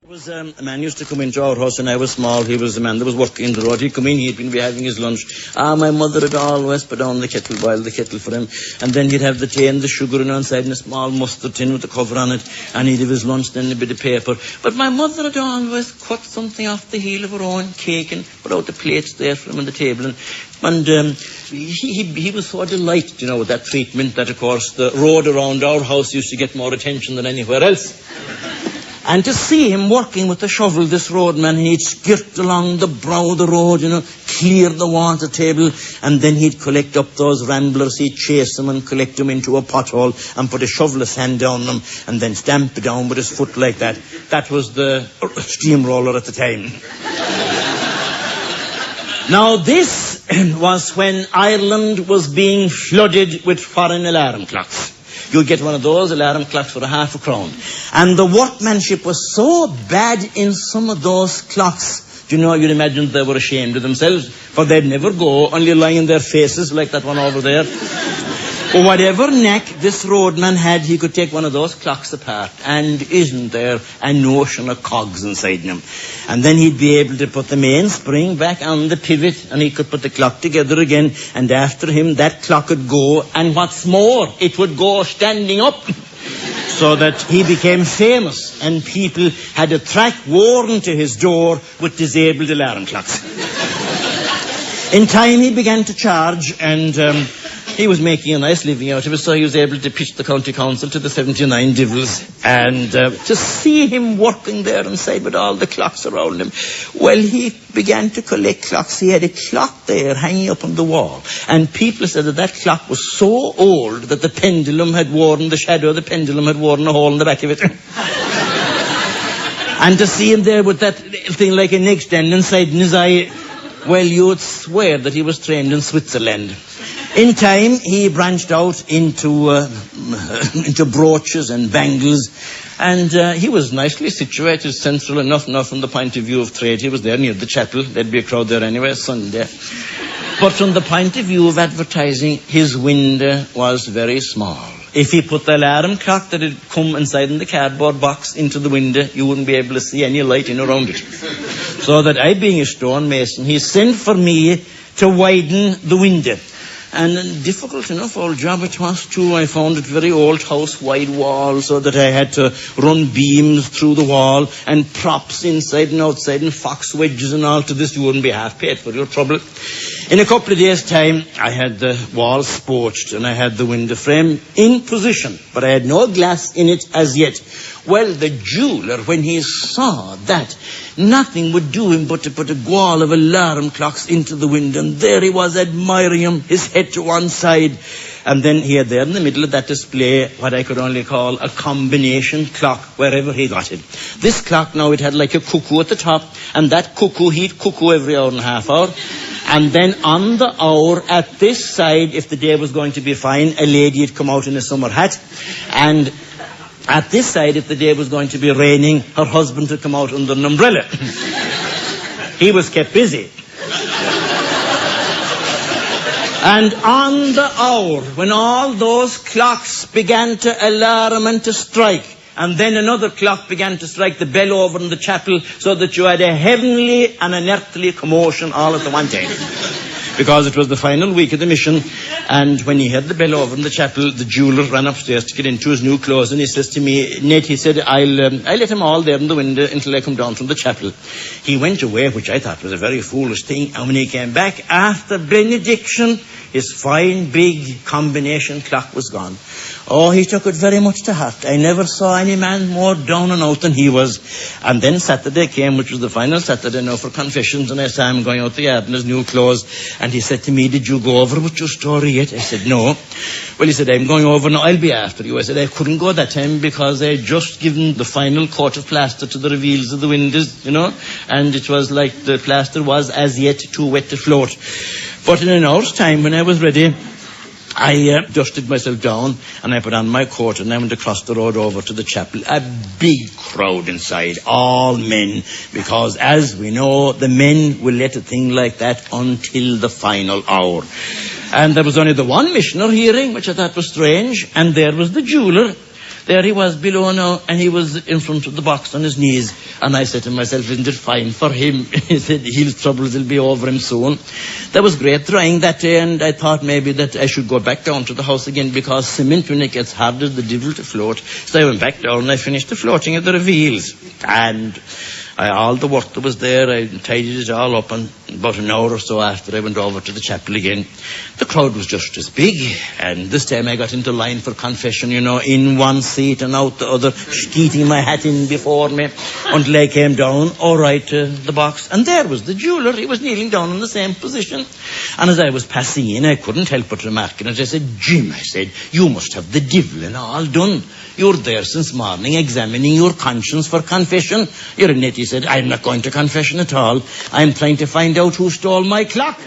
There was a man used to come into our house when I was small. He was the man that was working in the road. He'd come in, he'd been having his lunch. My mother would always put on the kettle, boil the kettle for him. And then he'd have the tea and the sugar and inside in a small mustard tin with the cover on it. And he'd have his lunch, then a bit of paper. But my mother would always cut something off the heel of her own cake and put out the plates there for him on the table. And he was so delighted, with that treatment that, of course, the road around our house used to get more attention than anywhere else. And to see him working with the shovel, this roadman, he'd skirt along the brow of the road, clear the water table, and then he'd collect up those ramblers, he'd chase them and collect them into a pothole and put a shovel of sand down them and then stamp it down with his foot like that. That was the steamroller at the time. Now this was when Ireland was being flooded with foreign alarm clocks. You'd get one of those alarm clocks for ½ crown. And the workmanship was so bad in some of those clocks, you'd imagine they were ashamed of themselves, for they'd never go, only lying on their faces like that one over there. But whatever neck this roadman had, he could take one of those clocks apart, and isn't there a notion of cogs inside him? And then he'd be able to put the main spring back on the pivot, and he could put the clock together again, and after him that clock would go, and what's more, it would go standing up. So that he became famous, and people had a track worn to his door with disabled alarm clocks. In time he began to charge, and he was making a nice living out of it, so he was able to pitch the county council to the 79 devils. And to see him working there inside with all the clocks around him, well, he began to collect clocks. He had a clock there hanging up on the wall, and people said that clock was so old that the pendulum had worn, the shadow of the pendulum had worn a hole in the back of it. And to see him there with that thing like a neck stand inside in his eye, well, you would swear that he was trained in Switzerland. In time, he branched out into brooches and bangles, and he was nicely situated, central enough from the point of view of trade. He was there near the chapel. There'd be a crowd there anyway, Sunday. But from the point of view of advertising, his window was very small. If he put the alarm clock that had come inside in the cardboard box into the window, you wouldn't be able to see any light in around it. So that I, being a stonemason, he sent for me to widen the window. And difficult enough old job it was too. I found it very old house, wide wall, so that I had to run beams through the wall and props inside and outside and fox wedges and all. To this you wouldn't be half paid for your trouble. In a couple of days' time, I had the wall sporched and I had the window frame in position, but I had no glass in it as yet. Well, the jeweller, when he saw that, nothing would do him but to put a wall of alarm clocks into the window, and there he was admiring him, his head to one side. And then he had there in the middle of that display what I could only call a combination clock, wherever he got it. This clock now, it had like a cuckoo at the top, and that cuckoo, he'd cuckoo every hour and a half hour. And then on the hour at this side, if the day was going to be fine, a lady had come out in a summer hat. And at this side, if the day was going to be raining, her husband had come out under an umbrella. He was kept busy. And on the hour, when all those clocks began to alarm and to strike, and then another clock began to strike the bell over in the chapel, so that you had a heavenly and an earthly commotion all at the one time. Because it was the final week of the mission, and when he had the bell over in the chapel, the jeweller ran upstairs to get into his new clothes, and he says to me, Ned, he said, I'll let him all there in the window until I come down from the chapel. He went away, which I thought was a very foolish thing, and when he came back after benediction, his fine big combination clock was gone. Oh, he took it very much to heart. I never saw any man more down and out than he was. And then Saturday came, which was the final Saturday now for confessions, and I saw him going out the yard in his new clothes, and he said to me, did you go over with your story yet? I said, no. Well, he said, I'm going over now, I'll be after you. I said, I couldn't go that time because I had just given the final coat of plaster to the reveals of the windows, and it was like the plaster was as yet too wet to float. But in an hour's time, when I was ready, I dusted myself down and I put on my coat and I went across the road over to the chapel. A big crowd inside, all men, because as we know, the men will let a thing like that until the final hour. And there was only the one missioner hearing, which I thought was strange, and there was the jeweller. there he was below now, and he was in front of the box on his knees. And I said to myself, isn't it fine for him? He said, his troubles will be over him soon. There was great drying that day, and I thought maybe that I should go back down to the house again, because cement, when it gets hard as the devil to float. So I went back down and I finished the floating of the reveals. And all the work that was there, I tidied it all up, and about an hour or so after I went over to the chapel again. The crowd was just as big, and this time I got into line for confession, you know, in one seat and out the other, skeeting my hat in before me, until I came down, all right, to the box. And there was the jeweller. He was kneeling down in the same position. And as I was passing in, I couldn't help but remarking it. I said, Jim, I said, you must have the devil and all done. You're there since morning examining your conscience for confession. You're a net, he said. I'm not going to confession at all. I'm trying to find out who stole my clock.